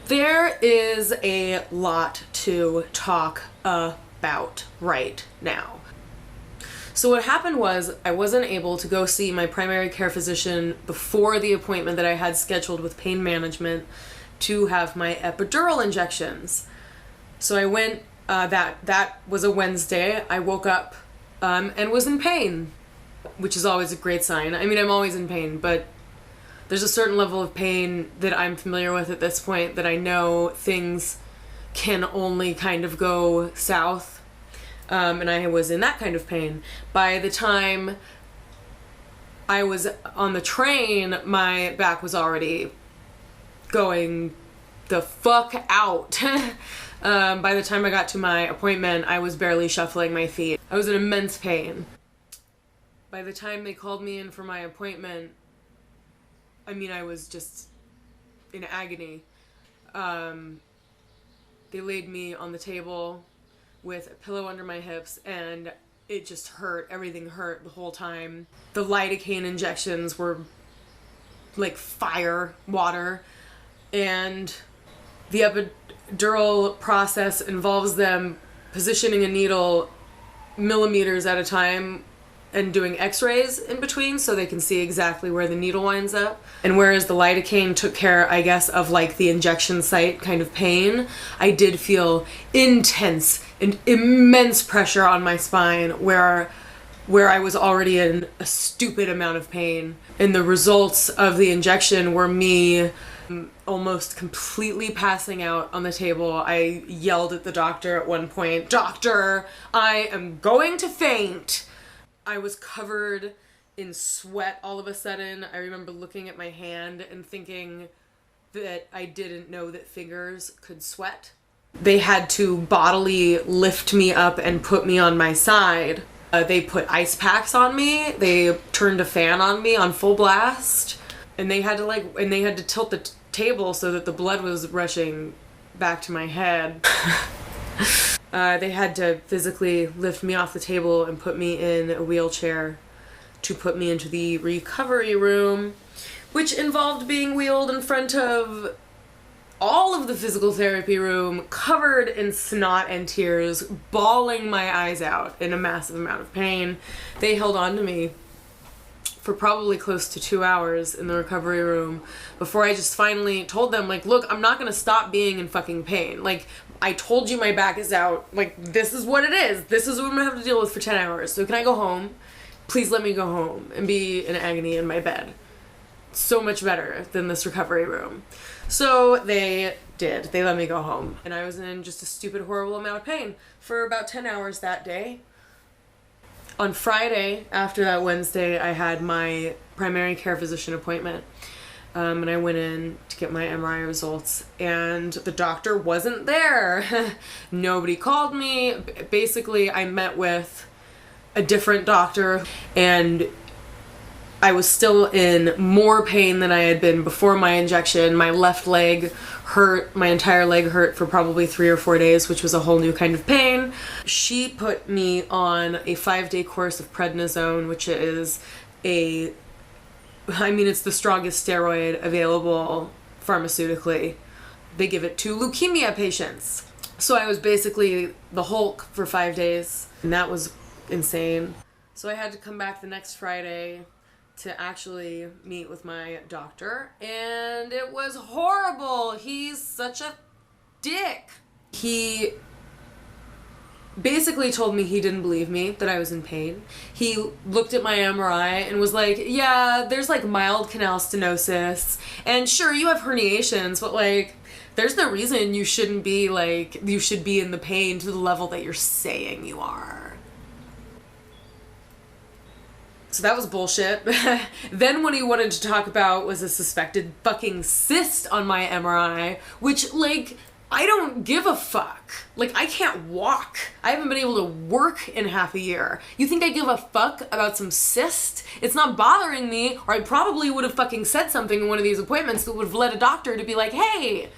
There is a lot to talk about right now. So what happened was I wasn't able to go see my primary care physician before the appointment that I had scheduled with pain management to have my epidural injections. So I went, that was a Wednesday. I woke up and was in pain, which is always a great sign. I mean, I'm always in pain, but there's a certain level of pain that I'm familiar with at this point that I know things can only kind of go south. And I was in that kind of pain. By the time I was on the train, my back was already going the fuck out. By the time I got to my appointment, I was barely shuffling my feet. I was in immense pain. By the time they called me in for my appointment, I mean, I was just in agony. They laid me on the table with a pillow under my hips, and it just hurt. Everything hurt the whole time. The lidocaine injections were like fire water, and the epidural process involves them positioning a needle millimeters at a time and doing x-rays in between so they can see exactly where the needle winds up. And whereas the lidocaine took care, I guess, of like the injection site kind of pain, I did feel intense and immense pressure on my spine where I was already in a stupid amount of pain. And the results of the injection were me almost completely passing out on the table. I yelled at the doctor at one point, "Doctor, I am going to faint." I was covered in sweat all of a sudden. I remember looking at my hand and thinking that I didn't know that fingers could sweat. They had to bodily lift me up and put me on my side. They put ice packs on me. They turned a fan on me on full blast. And they had to tilt the table so that the blood was rushing back to my head. They had to physically lift me off the table and put me in a wheelchair to put me into the recovery room, which involved being wheeled in front of all of the physical therapy room, covered in snot and tears, bawling my eyes out in a massive amount of pain. They held on to me for probably close to 2 hours in the recovery room before I just finally told them, like, look, I'm not gonna stop being in fucking pain. Like, I told you my back is out. Like, this is what it is. This is what I'm gonna have to deal with for 10 hours. So can I go home? Please let me go home and be in agony in my bed. So much better than this recovery room. So they did. They let me go home. And I was in just a stupid, horrible amount of pain for about 10 hours that day. On Friday, after that Wednesday, I had my primary care physician appointment. And I went in to get my MRI results, and the doctor wasn't there. Nobody called me. Basically, I met with a different doctor, and I was still in more pain than I had been before my injection. My left leg hurt, my entire leg hurt for probably 3 or 4 days, which was a whole new kind of pain. She put me on a 5-day course of prednisone, which is it's the strongest steroid available pharmaceutically. They give it to leukemia patients. So I was basically the Hulk for 5 days, and that was insane. So I had to come back the next Friday to actually meet with my doctor, and it was horrible. He's such a dick. He basically told me he didn't believe me, that I was in pain. He looked at my MRI and was like, yeah, there's like mild canal stenosis, and sure, you have herniations, but like, there's no reason you should be in the pain to the level that you're saying you are. So that was bullshit. Then what he wanted to talk about was a suspected fucking cyst on my MRI, which, like, I don't give a fuck. Like, I can't walk. I haven't been able to work in half a year. You think I give a fuck about some cyst? It's not bothering me, or I probably would have fucking said something in one of these appointments that would have led a doctor to be like, hey,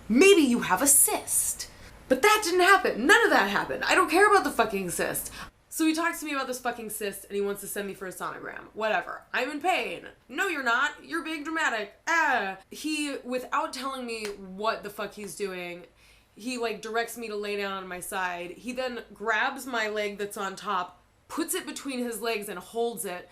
maybe you have a cyst. But that didn't happen. None of that happened. I don't care about the fucking cyst. So he talks to me about this fucking cyst and he wants to send me for a sonogram. Whatever. I'm in pain. No, you're not. You're being dramatic. He, without telling me what the fuck he's doing, he like directs me to lay down on my side. He then grabs my leg that's on top, puts it between his legs and holds it,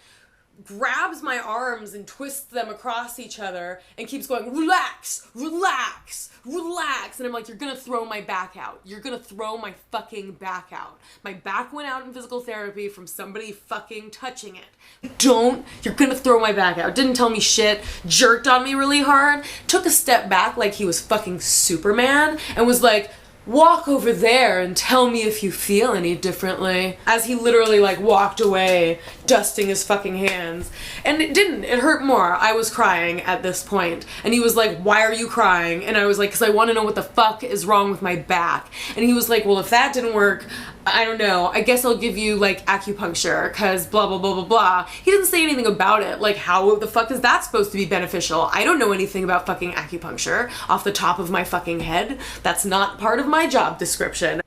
grabs my arms and twists them across each other and keeps going, relax, relax, relax. And I'm like, you're gonna throw my back out. You're gonna throw my fucking back out. My back went out in physical therapy from somebody fucking touching it. You're gonna throw my back out. Didn't tell me shit, jerked on me really hard, took a step back like he was fucking Superman and was like, walk over there and tell me if you feel any differently. As he literally like walked away, dusting his fucking hands. And it didn't, it hurt more. I was crying at this point. And he was like, why are you crying? And I was like, because I want to know what the fuck is wrong with my back. And he was like, well, if that didn't work, I don't know, I guess I'll give you like acupuncture, cause blah blah blah blah blah. He didn't say anything about it. Like, how the fuck is that supposed to be beneficial? I don't know anything about fucking acupuncture off the top of my fucking head. That's not part of my job description.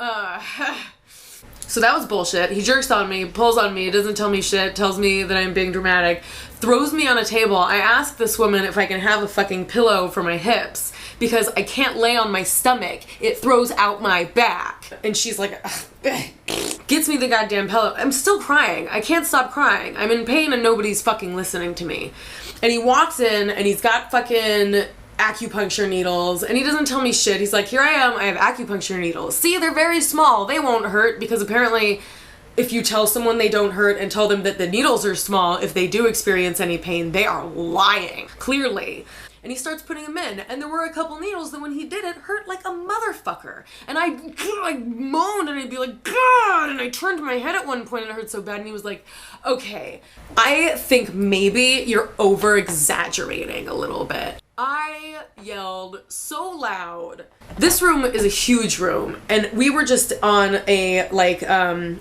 So that was bullshit. He jerks on me, pulls on me, doesn't tell me shit, tells me that I'm being dramatic, throws me on a table. I asked this woman if I can have a fucking pillow for my hips because I can't lay on my stomach. It throws out my back. And she's like, gets me the goddamn pillow. I'm still crying. I can't stop crying. I'm in pain and nobody's fucking listening to me. And he walks in and he's got fucking acupuncture needles and he doesn't tell me shit. He's like, here I am, I have acupuncture needles. See, they're very small. They won't hurt because apparently if you tell someone they don't hurt and tell them that the needles are small, if they do experience any pain, they are lying, clearly. And he starts putting them in, and there were a couple needles that when he did it, hurt like a motherfucker. And I moaned, and I'd be like, God! And I turned my head at one point, and it hurt so bad, and he was like, okay, I think maybe you're over-exaggerating a little bit. I yelled so loud. This room is a huge room, and we were just on a, like,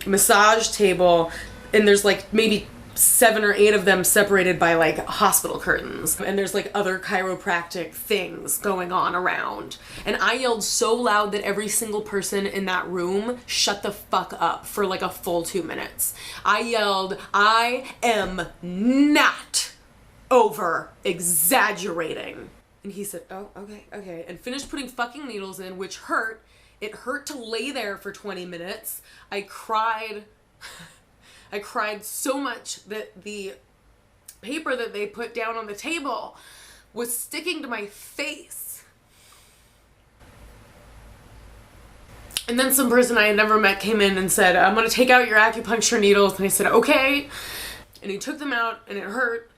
massage table, and there's, like, maybe 7 or 8 of them separated by like hospital curtains, and there's like other chiropractic things going on around, and I yelled so loud that every single person in that room shut the fuck up for like a full 2 minutes. I yelled, I am not over exaggerating. And he said, oh, okay, and finished putting fucking needles in, which hurt. It hurt to lay there for 20 minutes. I cried so much that the paper that they put down on the table was sticking to my face. And then some person I had never met came in and said, I'm gonna take out your acupuncture needles. And I said, okay. And he took them out and it hurt.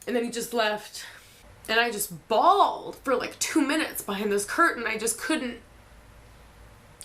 And then he just left. And I just bawled for like 2 minutes behind this curtain. I just couldn't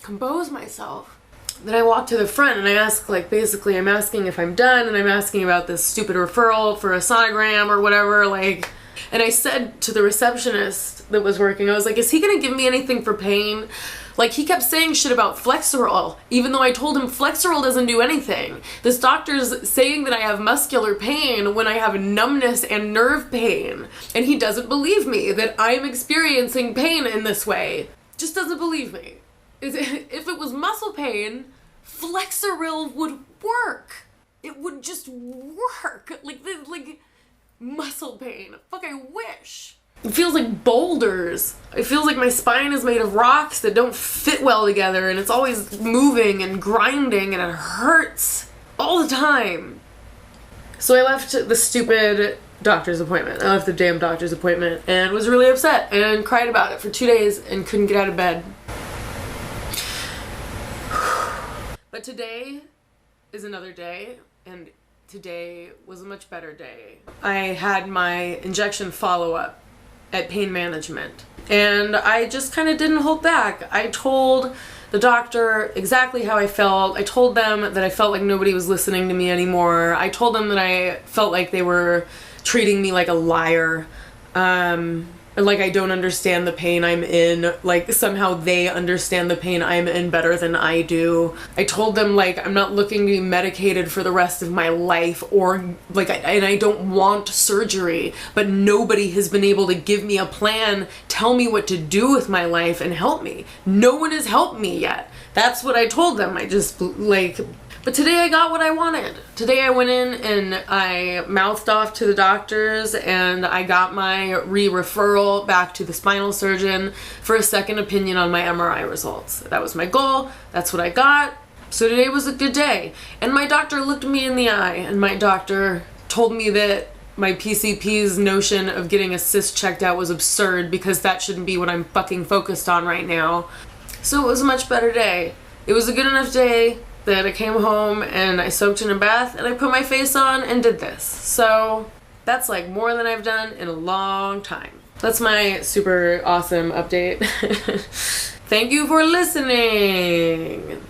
compose myself. Then I walked to the front and I asked, like, basically I'm asking if I'm done and I'm asking about this stupid referral for a sonogram or whatever, like, and I said to the receptionist that was working, I was like, is he gonna give me anything for pain? Like, he kept saying shit about Flexerol, even though I told him Flexerol doesn't do anything. This doctor's saying that I have muscular pain when I have numbness and nerve pain, and he doesn't believe me that I'm experiencing pain in this way. Just doesn't believe me. If it was muscle pain, Flexeril would work. It would just work. Like muscle pain. Fuck, I wish. It feels like boulders. It feels like my spine is made of rocks that don't fit well together, and it's always moving and grinding, and it hurts all the time. So I left the stupid doctor's appointment. I left the damn doctor's appointment and was really upset and cried about it for 2 days and couldn't get out of bed. But today is another day, and today was a much better day. I had my injection follow-up at pain management, and I just kind of didn't hold back. I told the doctor exactly how I felt. I told them that I felt like nobody was listening to me anymore. I told them that I felt like they were treating me like a liar. Like I don't understand the pain I'm in, like somehow they understand the pain I'm in better than I do. I told them like I'm not looking to be medicated for the rest of my life, or like and I don't want surgery, but nobody has been able to give me a plan, tell me what to do with my life and help me. No one has helped me yet. That's what I told them. I just like But today I got what I wanted. Today I went in and I mouthed off to the doctors and I got my re-referral back to the spinal surgeon for a second opinion on my MRI results. That was my goal. That's what I got. So today was a good day. And my doctor looked me in the eye and my doctor told me that my PCP's notion of getting a cyst checked out was absurd because that shouldn't be what I'm fucking focused on right now. So it was a much better day. It was a good enough day that I came home and I soaked in a bath and I put my face on and did this. So that's like more than I've done in a long time. That's my super awesome update. Thank you for listening.